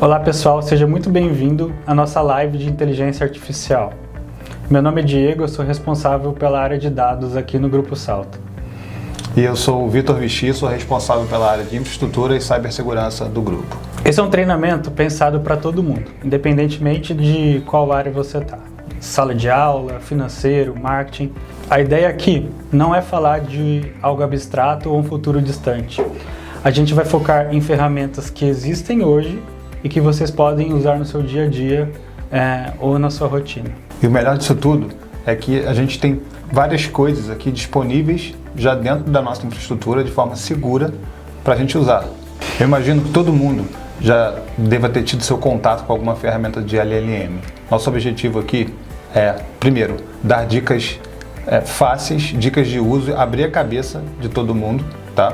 Olá pessoal, seja muito bem-vindo à nossa live de inteligência artificial. Meu nome é Diego, eu sou responsável pela área de dados aqui no Grupo Salto. E eu sou o Vitor Vichy, sou responsável pela área de infraestrutura e cibersegurança do grupo. Esse é um treinamento pensado para todo mundo, independentemente de qual área você está. Sala de aula, financeiro, marketing. A ideia aqui não é falar de algo abstrato ou um futuro distante. A gente vai focar em ferramentas que existem hoje e que vocês podem usar no seu dia a dia ou na sua rotina. E o melhor disso tudo é que a gente tem várias coisas aqui disponíveis já dentro da nossa infraestrutura de forma segura para a gente usar. Eu imagino que todo mundo já deva ter tido seu contato com alguma ferramenta de LLM. Nosso objetivo aqui é, primeiro, dar dicas fáceis, dicas de uso, abrir a cabeça de todo mundo, tá?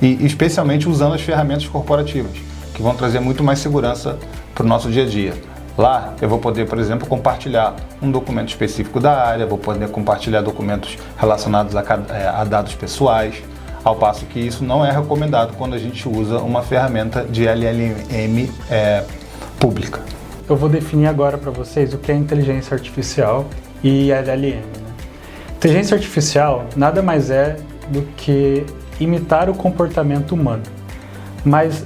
E especialmente usando as ferramentas corporativas, que vão trazer muito mais segurança para o nosso dia a dia. Lá eu vou poder, por exemplo, compartilhar um documento específico da área, vou poder compartilhar documentos relacionados a dados pessoais, ao passo que isso não é recomendado quando a gente usa uma ferramenta de LLM pública. Eu vou definir agora para vocês o que é inteligência artificial e LLM. Inteligência artificial nada mais é do que imitar o comportamento humano, mas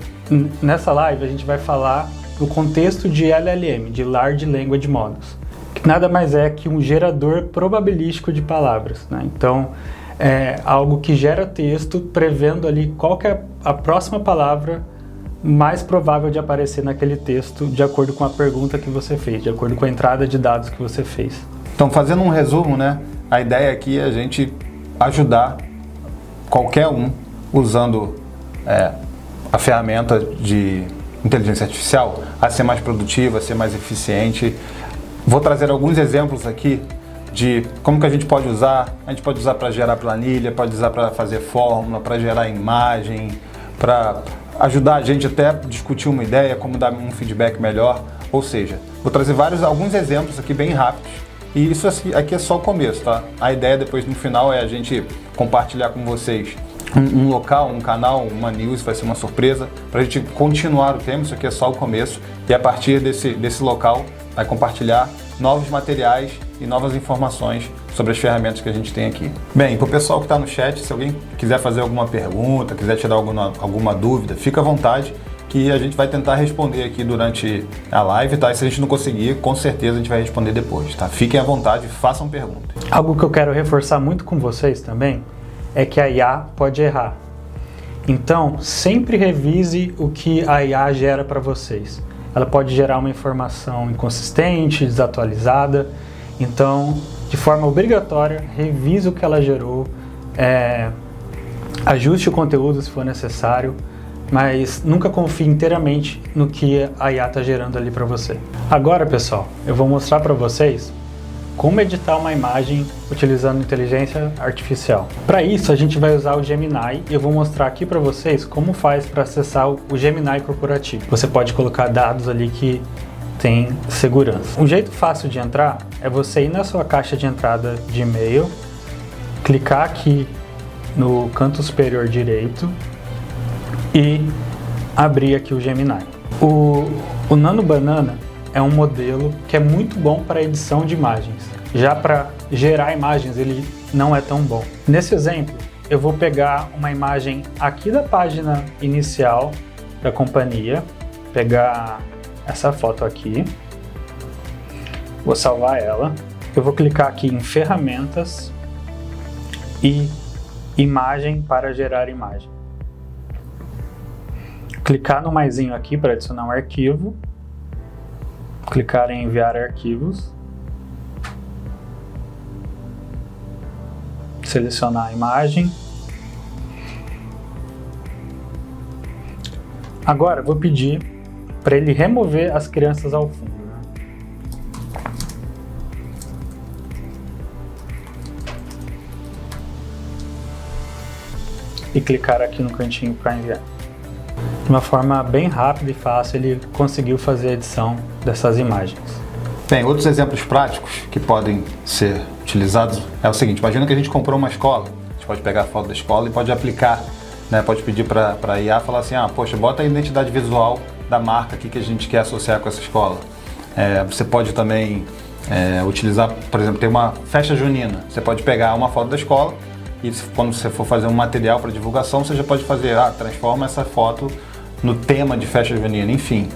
nessa live a gente vai falar do contexto de LLM, de Large Language Models, que nada mais é que um gerador probabilístico de palavras, né? Então, é algo que gera texto prevendo ali qual que é a próxima palavra mais provável de aparecer naquele texto, de acordo com a pergunta que você fez, de acordo com a entrada de dados que você fez. Então, fazendo um resumo, né? A ideia aqui é a gente ajudar qualquer um usando a ferramenta de inteligência artificial a ser mais produtiva, a ser mais eficiente. Vou trazer alguns exemplos aqui de como que a gente pode usar. A gente pode usar para gerar planilha, pode usar para fazer fórmula, para gerar imagem, para ajudar a gente até a discutir uma ideia, como dar um feedback melhor. Ou seja, vou trazer alguns exemplos aqui bem rápidos. E isso aqui é só o começo, tá? A ideia depois no final é a gente compartilhar com vocês um local, um canal, uma news, vai ser uma surpresa para a gente continuar o tema. Isso aqui é só o começo e a partir desse local vai compartilhar novos materiais e novas informações sobre as ferramentas que a gente tem aqui. Bem, para o pessoal que está no chat, se alguém quiser fazer alguma pergunta, quiser tirar alguma dúvida, fica à vontade que a gente vai tentar responder aqui durante a live, tá? E se a gente não conseguir, com certeza a gente vai responder depois, tá? Fiquem à vontade, façam perguntas. Algo que eu quero reforçar muito com vocês também é que a IA pode errar. Então, sempre revise o que a IA gera para vocês. Ela pode gerar uma informação inconsistente, desatualizada. Então, de forma obrigatória, revise o que ela gerou, ajuste o conteúdo se for necessário, mas nunca confie inteiramente no que a IA está gerando ali para você. Agora, pessoal, eu vou mostrar para vocês como editar uma imagem utilizando inteligência artificial. Para isso, a gente vai usar o Gemini e eu vou mostrar aqui para vocês como faz para acessar o Gemini corporativo. Você pode colocar dados ali que tem segurança. Um jeito fácil de entrar é você ir na sua caixa de entrada de e-mail, clicar aqui no canto superior direito e abrir aqui o Gemini. O Nano Banana é um modelo que é muito bom para edição de imagens. Já para gerar imagens ele não é tão bom. Nesse exemplo, eu vou pegar uma imagem aqui da página inicial da companhia, pegar essa foto aqui, vou salvar ela, eu vou clicar aqui em ferramentas e imagem para gerar imagem. Clicar no maisinho aqui para adicionar um arquivo, clicar em enviar arquivos, selecionar a imagem. Agora eu vou pedir para ele remover as crianças ao fundo, né? E clicar aqui no cantinho para enviar. De uma forma bem rápida e fácil, ele conseguiu fazer a edição dessas imagens. Bem, outros exemplos práticos que podem ser utilizados é o seguinte: imagina que a gente comprou uma escola, a gente pode pegar a foto da escola e pode aplicar, né? Pode pedir para a IA falar assim, poxa, bota a identidade visual da marca aqui que a gente quer associar com essa escola. Você pode também utilizar, por exemplo, tem uma festa junina. Você pode pegar uma foto da escola e quando você for fazer um material para divulgação, você já pode fazer, transforma essa foto no tema de festa junina, enfim.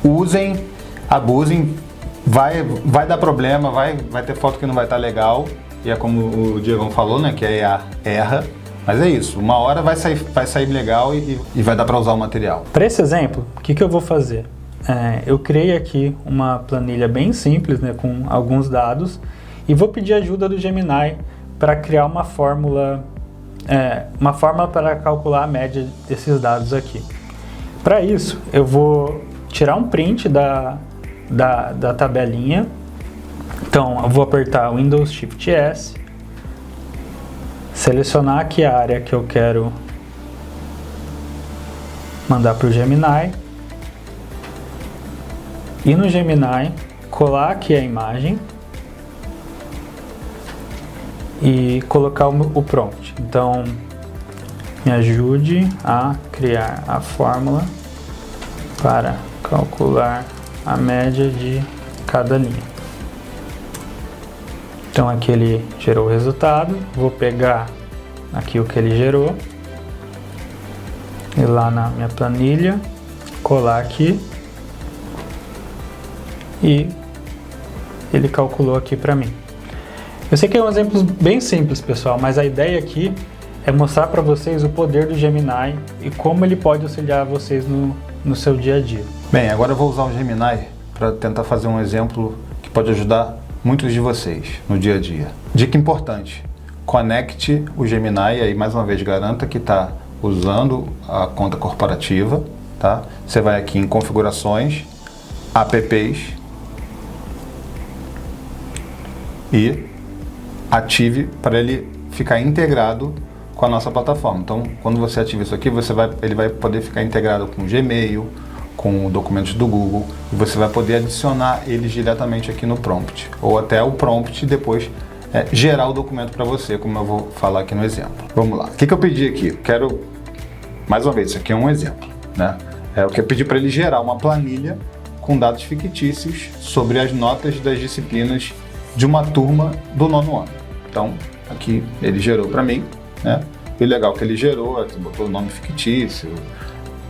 Usem, abusem, vai dar problema, vai ter foto que não vai estar legal, e é como o Diegão falou, né, que erra, mas é isso, uma hora vai sair legal e vai dar para usar o material. Para esse exemplo, o que eu vou fazer? Eu criei aqui uma planilha bem simples, né, com alguns dados, e vou pedir ajuda do Gemini para criar uma fórmula para calcular a média desses dados aqui. Para isso, eu vou tirar um print da tabelinha. Então, eu vou apertar Windows Shift S, selecionar aqui a área que eu quero mandar para o Gemini, e no Gemini colar aqui a imagem e colocar o prompt. Então, me ajude a criar a fórmula para calcular a média de cada linha. Então aqui ele gerou o resultado, vou pegar aqui o que ele gerou, ir lá na minha planilha, colar aqui, e ele calculou aqui para mim. Eu sei que é um exemplo bem simples, pessoal, mas a ideia aqui é mostrar para vocês o poder do Gemini e como ele pode auxiliar vocês no seu dia a dia. Bem, agora eu vou usar o Gemini para tentar fazer um exemplo que pode ajudar muitos de vocês no dia a dia. Dica importante: conecte o Gemini, aí mais uma vez garanta que está usando a conta corporativa, tá? Você vai aqui em configurações, apps e ative para ele ficar integrado com a nossa plataforma. Então, quando você ativa isso aqui, ele vai poder ficar integrado com o Gmail, com documentos do Google, e você vai poder adicionar eles diretamente aqui no prompt, ou até o prompt depois gerar o documento para você, como eu vou falar aqui no exemplo. Vamos lá. O que eu pedi aqui? Eu quero, mais uma vez, isso aqui é um exemplo, né? Eu quero pedir para ele gerar uma planilha com dados fictícios sobre as notas das disciplinas de uma turma do 9º ano. Então, aqui ele gerou para mim, né? E o legal que ele gerou, botou o nome fictício,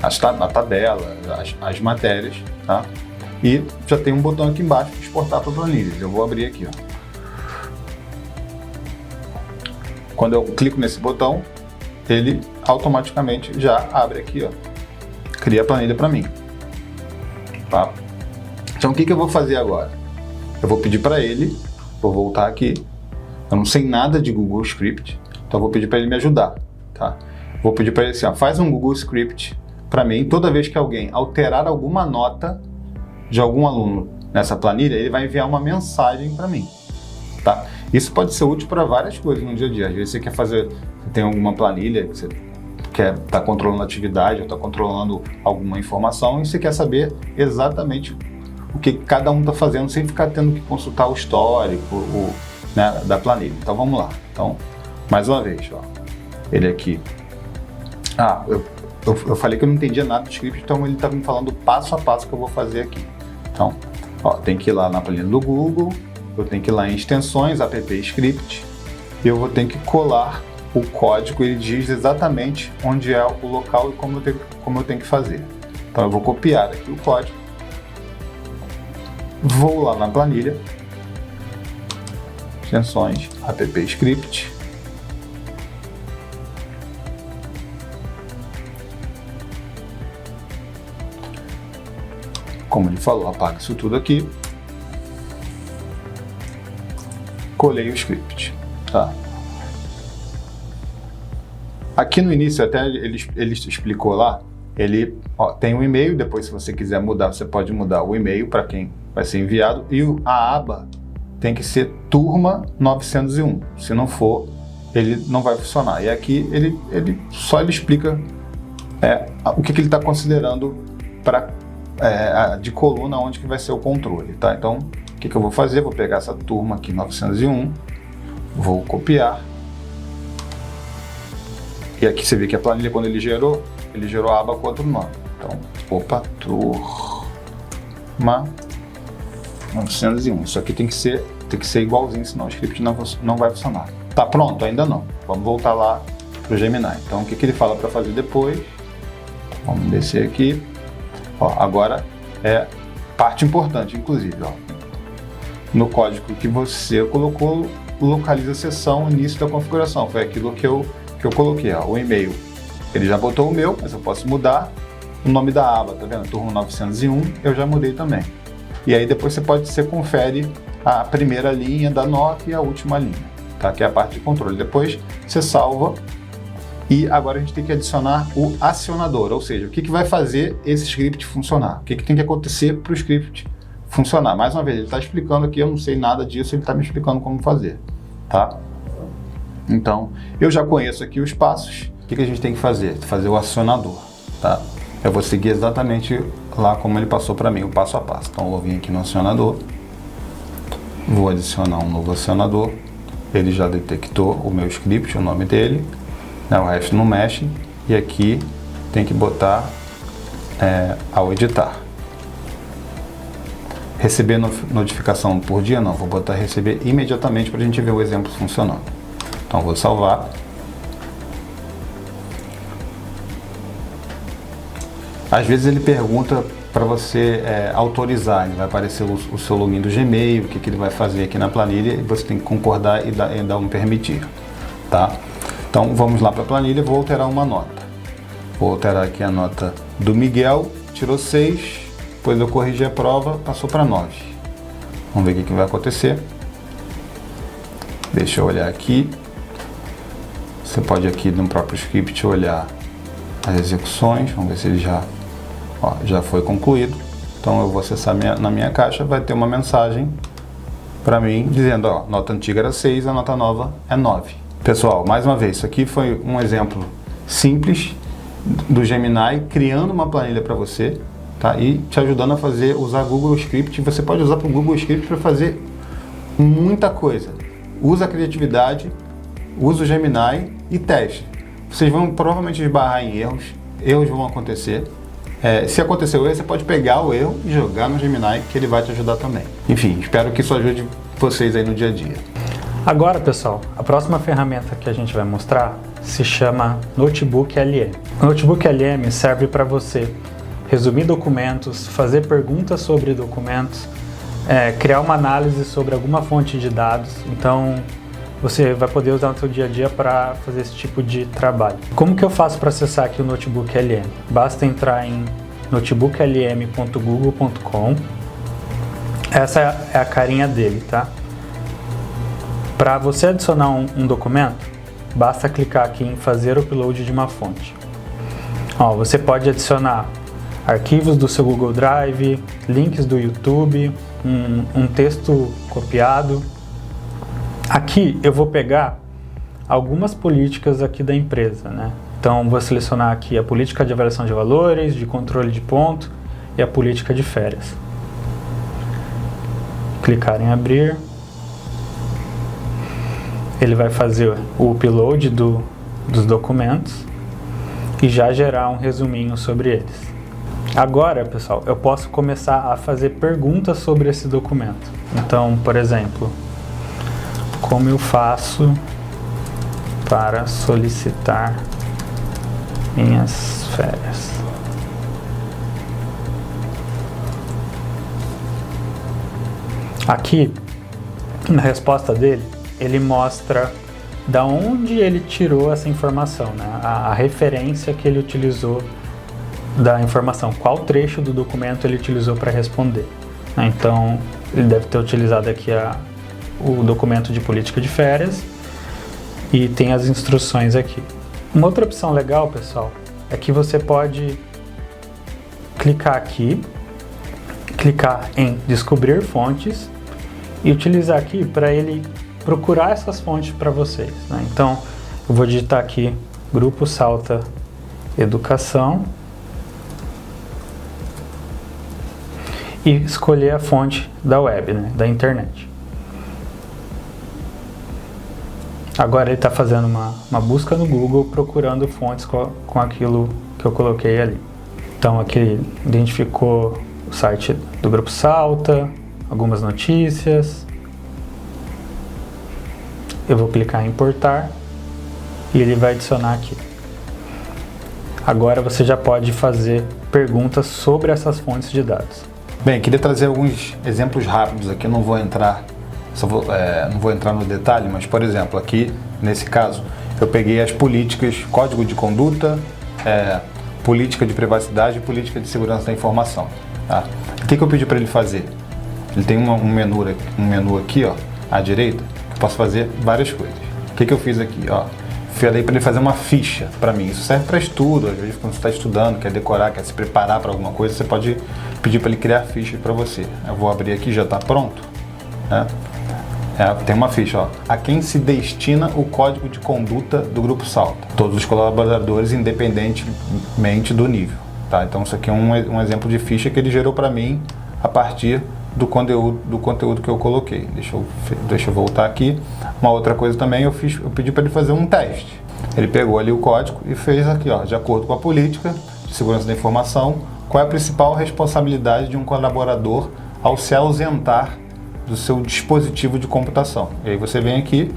a tabela, as matérias, tá? E já tem um botão aqui embaixo de exportar para planilhas. Eu vou abrir aqui, ó. Quando eu clico nesse botão, ele automaticamente já abre aqui, ó. Cria a planilha para mim, tá? Então, o que eu vou fazer agora? Eu vou pedir para ele, vou voltar aqui. Eu não sei nada de Google Script, então eu vou pedir para ele me ajudar, tá? Vou pedir para ele assim, ó, faz um Google Script para mim. Toda vez que alguém alterar alguma nota de algum aluno nessa planilha, ele vai enviar uma mensagem para mim, tá? Isso pode ser útil para várias coisas no dia a dia. Às vezes você tem alguma planilha que você quer estar controlando a atividade ou está controlando alguma informação e você quer saber exatamente o que cada um está fazendo sem ficar tendo que consultar o histórico, né, da planilha. Então vamos lá. Então, mais uma vez, ó, ele aqui. Eu falei que eu não entendia nada do script, então ele está me falando passo a passo que eu vou fazer aqui. Então, ó, tem que ir lá na planilha do Google, eu tenho que ir lá em extensões, app script, e eu vou ter que colar o código. Ele diz exatamente onde é o local e como eu tenho que fazer. Então eu vou copiar aqui o código, vou lá na planilha, extensões, app script, como ele falou, apaga isso tudo aqui, colei o script, tá? Aqui no início até ele explicou lá, ele tem um e-mail, depois se você quiser mudar, você pode mudar o e-mail para quem vai ser enviado, e a aba tem que ser turma 901, se não for, ele não vai funcionar. E aqui ele explica o que ele está considerando de coluna, onde que vai ser o controle, tá? Então, o que eu vou fazer? Vou pegar essa turma aqui 901, vou copiar, e aqui você vê que a planilha, quando ele gerou a aba com outro nome. Então, opa, turma 901. Isso aqui tem que ser igualzinho, senão o script não vai funcionar. Tá pronto? Ainda não. Vamos voltar lá pro Gemini. Então, o que ele fala para fazer depois? Vamos descer aqui. Ó, agora é parte importante, inclusive, ó. No código que você colocou, localiza a seção início da configuração. Foi aquilo que eu coloquei, ó, o e-mail. Ele já botou o meu, mas eu posso mudar o nome da aba, tá vendo? Turma 901, eu já mudei também. E aí depois você confere a primeira linha da nota e a última linha, tá? Que é a parte de controle. Depois você salva e agora a gente tem que adicionar o acionador, ou seja, o que vai fazer esse script funcionar? O que tem que acontecer para o script funcionar? Mais uma vez, ele está explicando aqui, eu não sei nada disso, ele está me explicando como fazer, tá? Então, eu já conheço aqui os passos. O que a gente tem que fazer? Fazer o acionador, tá? Eu vou seguir exatamente lá como ele passou para mim, o passo a passo. Então, eu vou vir aqui no acionador, vou adicionar um novo acionador. Ele já detectou o meu script, o nome dele, né? O resto não mexe. E aqui tem que botar ao editar. Receber notificação por dia? Não, vou botar receber imediatamente para a gente ver o exemplo funcionando. Então, vou salvar. Às vezes ele pergunta para você autorizar, ele vai aparecer o seu login do Gmail, o que ele vai fazer aqui na planilha, e você tem que concordar e dar um permitir, tá? Então vamos lá para a planilha, vou alterar uma nota. Vou alterar aqui a nota do Miguel, tirou 6, depois eu corrigi a prova, passou para 9. Vamos ver o que vai acontecer. Deixa eu olhar aqui. Você pode aqui no próprio script olhar as execuções, vamos ver se ele já foi concluído. Então eu vou acessar na minha caixa, vai ter uma mensagem para mim dizendo, ó, nota antiga era 6, a nota nova é 9. Pessoal, mais uma vez, isso aqui foi um exemplo simples do Gemini criando uma planilha para você, tá? E te ajudando a usar Google Script. Você pode usar o Google Script para fazer muita coisa. Usa a criatividade, usa o Gemini e teste. Vocês vão provavelmente esbarrar em erros vão acontecer. Se acontecer o erro, você pode pegar o erro e jogar no Gemini, que ele vai te ajudar também. Enfim, espero que isso ajude vocês aí no dia a dia. Agora, pessoal, a próxima ferramenta que a gente vai mostrar se chama Notebook LM. O Notebook LM serve para você resumir documentos, fazer perguntas sobre documentos, criar uma análise sobre alguma fonte de dados. Então, você vai poder usar no seu dia a dia para fazer esse tipo de trabalho. Como que eu faço para acessar aqui o Notebook LM? Basta entrar em notebooklm.google.com. Essa é a carinha dele, tá? Para você adicionar um documento, basta clicar aqui em fazer upload de uma fonte. Ó, você pode adicionar arquivos do seu Google Drive, links do YouTube, um texto copiado. Aqui eu vou pegar algumas políticas aqui da empresa, né? Então vou selecionar aqui a política de avaliação de valores, de controle de ponto e a política de férias. Clicar em abrir. Ele vai fazer o upload dos documentos e já gerar um resuminho sobre eles. Agora, pessoal, eu posso começar a fazer perguntas sobre esse documento. Então, por exemplo, como eu faço para solicitar minhas férias? Aqui, na resposta dele, ele mostra da onde ele tirou essa informação, né? A referência que ele utilizou da informação, qual trecho do documento ele utilizou para responder. Então, ele deve ter utilizado aqui o documento de política de férias e tem as instruções aqui. Uma outra opção legal, pessoal, é que você pode clicar aqui, clicar em descobrir fontes e utilizar aqui para ele procurar essas fontes para vocês, né? Então, eu vou digitar aqui Grupo Salta Educação e escolher a fonte da web, né, da internet. Agora ele está fazendo uma busca no Google procurando fontes com aquilo que eu coloquei ali. Então aqui ele identificou o site do Grupo Salta, algumas notícias. Eu vou clicar em importar e ele vai adicionar aqui. Agora você já pode fazer perguntas sobre essas fontes de dados. Bem, queria trazer alguns exemplos rápidos aqui, não vou entrar no detalhe, mas por exemplo, aqui nesse caso, eu peguei as políticas, código de conduta, política de privacidade e política de segurança da informação. Tá? O que eu pedi para ele fazer? Ele tem um menu aqui, ó, à direita, que eu posso fazer várias coisas. O que eu fiz aqui? Ó? Falei para ele fazer uma ficha para mim. Isso serve para estudo. Às vezes, quando você está estudando, quer decorar, quer se preparar para alguma coisa, você pode pedir para ele criar ficha para você. Eu vou abrir aqui, já está pronto. Né? Tem uma ficha, ó. A quem se destina o código de conduta do Grupo Salta? Todos os colaboradores, independentemente do nível. Tá? Então, isso aqui é um exemplo de ficha que ele gerou para mim a partir do conteúdo que eu coloquei. Deixa eu voltar aqui. Uma outra coisa também, eu pedi para ele fazer um teste. Ele pegou ali o código e fez aqui, ó, de acordo com a política de segurança da informação, qual é a principal responsabilidade de um colaborador ao se ausentar do seu dispositivo de computação. E aí você vem aqui,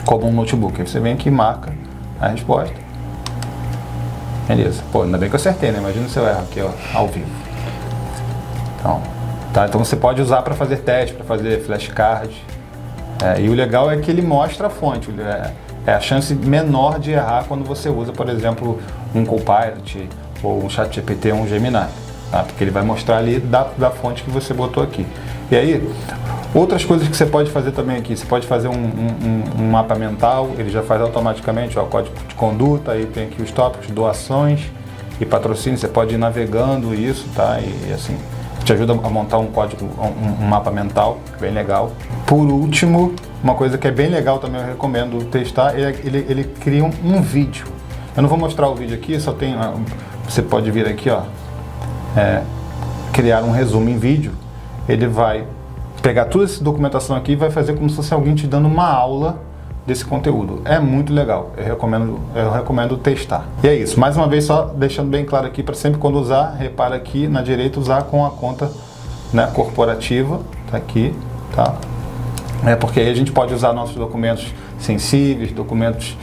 como um notebook, aí você vem aqui e marca a resposta. Beleza. Pô, ainda bem que eu acertei, né? Imagina se eu erro aqui, ó, ao vivo. Então você pode usar para fazer teste, para fazer flashcard. E o legal é que ele mostra a fonte. É a chance menor de errar quando você usa, por exemplo, um Copilot ou um ChatGPT ou um Gemini. Tá? Porque ele vai mostrar ali da fonte que você botou aqui. E aí, outras coisas que você pode fazer também aqui. Você pode fazer um mapa mental, ele já faz automaticamente, ó, código de conduta, aí tem aqui os tópicos, doações e patrocínio. Você pode ir navegando isso, tá? E assim, te ajuda a montar um código, um mapa mental, bem legal. Por último, uma coisa que é bem legal também, eu recomendo testar, ele cria um vídeo. Eu não vou mostrar o vídeo aqui, só tem, você pode vir aqui, ó, criar um resumo em vídeo. Ele vai pegar toda essa documentação aqui e vai fazer como se fosse alguém te dando uma aula desse conteúdo. É muito legal, eu recomendo testar. E é isso, mais uma vez só deixando bem claro aqui, para sempre quando usar, repara aqui na direita, usar com a conta, né, corporativa, tá aqui, tá? Porque aí a gente pode usar nossos documentos sensíveis, documentos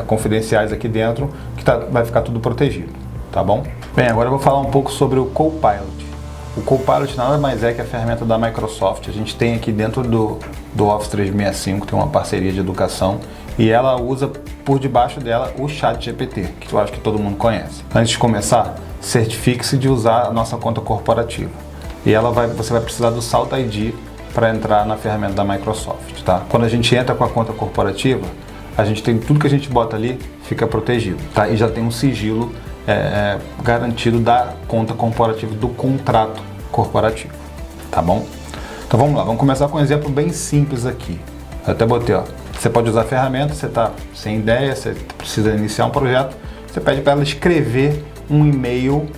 confidenciais aqui dentro, que vai ficar tudo protegido, tá bom? Bem, agora eu vou falar um pouco sobre o Copilot. O Copilot nada mais é que a ferramenta da Microsoft. A gente tem aqui dentro do Office 365, tem uma parceria de educação, e ela usa por debaixo dela o ChatGPT, que eu acho que todo mundo conhece. Antes de começar, certifique-se de usar a nossa conta corporativa. E você vai precisar do Salta ID para entrar na ferramenta da Microsoft. Tá? Quando a gente entra com a conta corporativa, a gente tem tudo que a gente bota ali, fica protegido. Tá? E já tem um sigilo garantido da conta corporativa, do contrato corporativo, tá bom? Então vamos lá, vamos começar com um exemplo bem simples aqui. Eu até botei, ó, você pode usar a ferramenta, você está sem ideia, você precisa iniciar um projeto, você pede para ela escrever um e-mail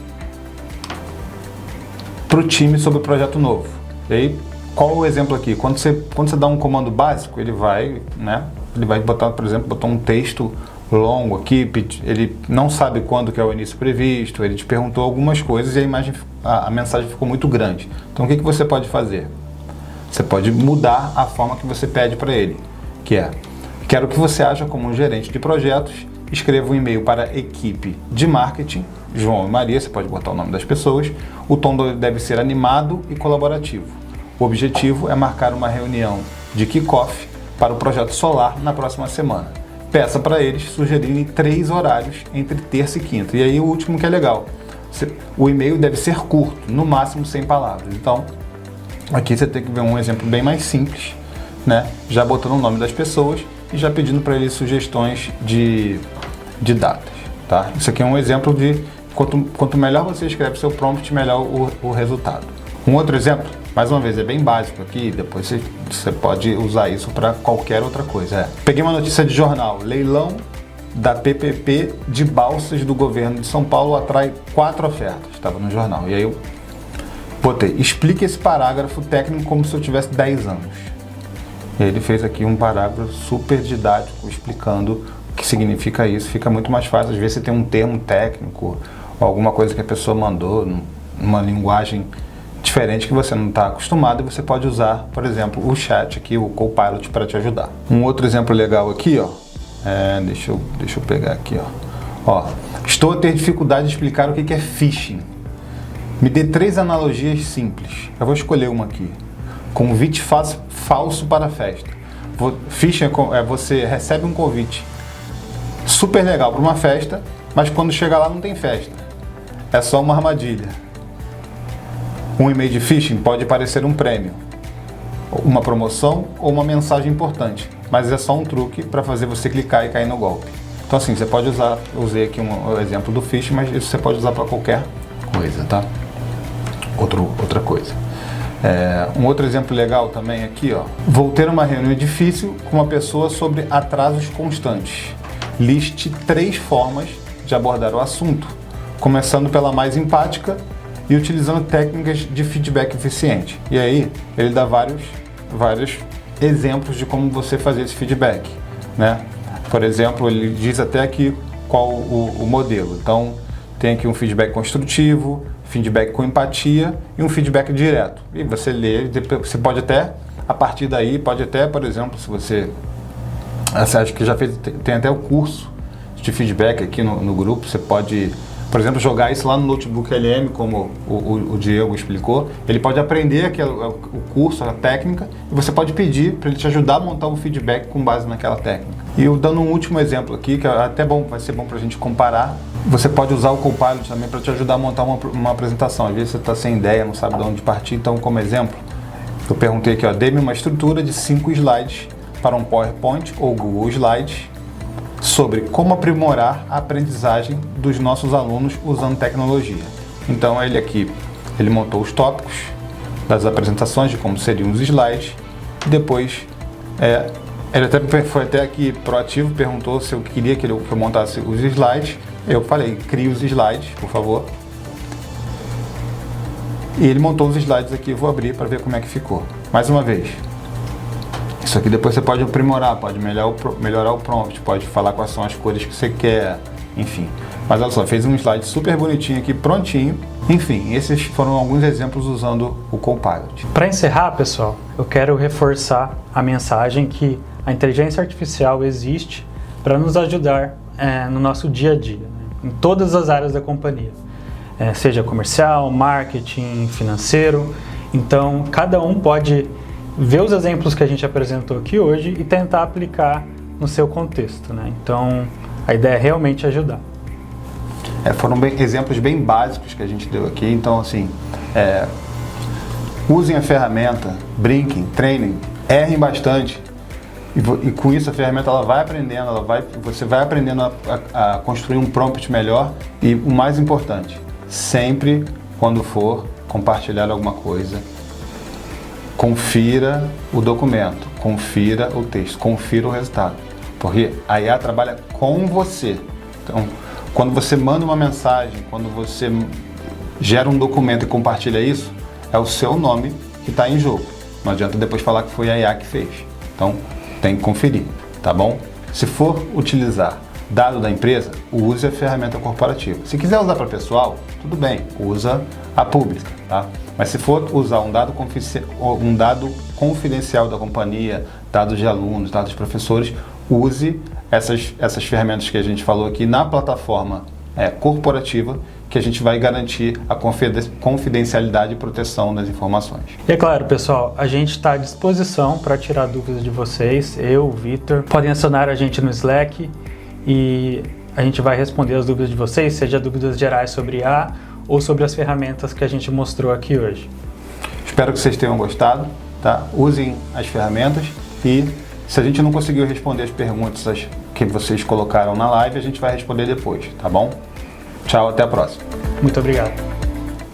para o time sobre o projeto novo. E aí, qual o exemplo aqui? Quando você dá um comando básico, ele vai botar, por exemplo, botar um texto longo aqui, ele não sabe quando que é o início previsto, ele te perguntou algumas coisas e a mensagem ficou muito grande. Então o que você pode fazer? Você pode mudar a forma que você pede para ele, que é: quero que você haja como um gerente de projetos, escreva um e-mail para a equipe de marketing, João e Maria, você pode botar o nome das pessoas, o tom deve ser animado e colaborativo. O objetivo é marcar uma reunião de kick-off para o projeto solar na próxima semana. Peça para eles sugerirem 3 horários entre terça e quinta. E aí o último que é legal, o e-mail deve ser curto, no máximo 100 palavras. Então, aqui você tem que ver um exemplo bem mais simples, né? Já botando o nome das pessoas e já pedindo para eles sugestões de datas. Tá? Isso aqui é um exemplo de quanto melhor você escreve seu prompt, melhor o resultado. Um outro exemplo, mais uma vez, é bem básico aqui, depois você pode usar isso para qualquer outra coisa. Peguei uma notícia de jornal: leilão da PPP de balsas do governo de São Paulo atrai 4 ofertas. Estava no jornal. E aí eu botei: explique esse parágrafo técnico como se eu tivesse 10 anos. E aí ele fez aqui um parágrafo super didático explicando o que significa isso. Fica muito mais fácil. Às vezes você tem um termo técnico alguma coisa que a pessoa mandou, numa linguagem diferente que você não está acostumado, e você pode usar, por exemplo, o chat aqui, o Copilot, para te ajudar. Um outro exemplo legal aqui, ó, deixa eu pegar aqui, ó. Estou a ter dificuldade de explicar o que é phishing. Me dê 3 analogias simples. Eu vou escolher uma aqui. Convite falso para a festa. Phishing é você recebe um convite super legal para uma festa, mas quando chega lá não tem festa. É só uma armadilha. Um e-mail de phishing pode parecer um prêmio, uma promoção ou uma mensagem importante, mas é só um truque para fazer você clicar e cair no golpe. Então assim, você pode usar, usei aqui um exemplo do phishing, mas isso você pode usar para qualquer coisa, tá? Outra coisa. Um outro exemplo legal também aqui, ó. Vou ter uma reunião difícil com uma pessoa sobre atrasos constantes. Liste 3 formas de abordar o assunto, começando pela mais empática e utilizando técnicas de feedback eficiente. E aí ele dá vários exemplos de como você fazer esse feedback, né? Por exemplo, ele diz até aqui qual o modelo. Então tem aqui um feedback construtivo, feedback com empatia e um feedback direto. E você lê, você pode até, a partir daí, por exemplo, se você acha que já fez, tem até o curso de feedback aqui no grupo, você pode, por exemplo, jogar isso lá no Notebook LM, como o Diego explicou. Ele pode aprender o curso, a técnica, e você pode pedir para ele te ajudar a montar um feedback com base naquela técnica. E eu dando um último exemplo aqui, que é até bom, vai ser bom para a gente comparar. Você pode usar o Copilot também para te ajudar a montar uma apresentação. Às vezes você está sem ideia, não sabe de onde partir. Então, como exemplo, eu perguntei aqui, ó, dê-me uma estrutura de 5 slides para um PowerPoint ou Google Slides sobre como aprimorar a aprendizagem dos nossos alunos usando tecnologia. Então ele montou os tópicos das apresentações, de como seriam os slides, e depois ele foi até aqui proativo, perguntou se eu queria que eu montasse os slides. Eu falei, crie os slides, por favor. E ele montou os slides aqui, eu vou abrir para ver como é que ficou. Mais uma vez. Isso aqui depois você pode aprimorar, pode melhorar o prompt, pode falar quais são as cores que você quer, enfim. Mas olha só, fez um slide super bonitinho aqui, prontinho. Enfim, esses foram alguns exemplos usando o Copilot. Para encerrar, pessoal, eu quero reforçar a mensagem que a inteligência artificial existe para nos ajudar no nosso dia a dia, né? Em todas as áreas da companhia, seja comercial, marketing, financeiro. Então, cada um pode ver os exemplos que a gente apresentou aqui hoje e tentar aplicar no seu contexto, né? Então, a ideia é realmente ajudar. Foram exemplos bem básicos que a gente deu aqui. Então, assim, usem a ferramenta, brinquem, treinem, errem bastante. E com isso a ferramenta ela vai aprendendo, você vai aprendendo a construir um prompt melhor. E o mais importante, sempre quando for compartilhar alguma coisa, confira o documento, confira o texto, confira o resultado, porque a IA trabalha com você. Então, quando você manda uma mensagem, quando você gera um documento e compartilha isso, é o seu nome que está em jogo. Não adianta depois falar que foi a IA que fez. Então, tem que conferir, tá bom? Se for utilizar dado da empresa, use a ferramenta corporativa. Se quiser usar para pessoal, tudo bem, usa a pública, tá? Mas se for usar um dado confidencial da companhia, dados de alunos, dados de professores, use essas ferramentas que a gente falou aqui na plataforma corporativa, que a gente vai garantir a confidencialidade e proteção das informações. E é claro, pessoal, a gente está à disposição para tirar dúvidas de vocês, eu, o Vitor. Podem acionar a gente no Slack e a gente vai responder as dúvidas de vocês, seja dúvidas gerais sobre IA ou sobre as ferramentas que a gente mostrou aqui hoje. Espero que vocês tenham gostado, tá? Usem as ferramentas e se a gente não conseguiu responder as perguntas que vocês colocaram na live, a gente vai responder depois, tá bom? Tchau, até a próxima. Muito obrigado.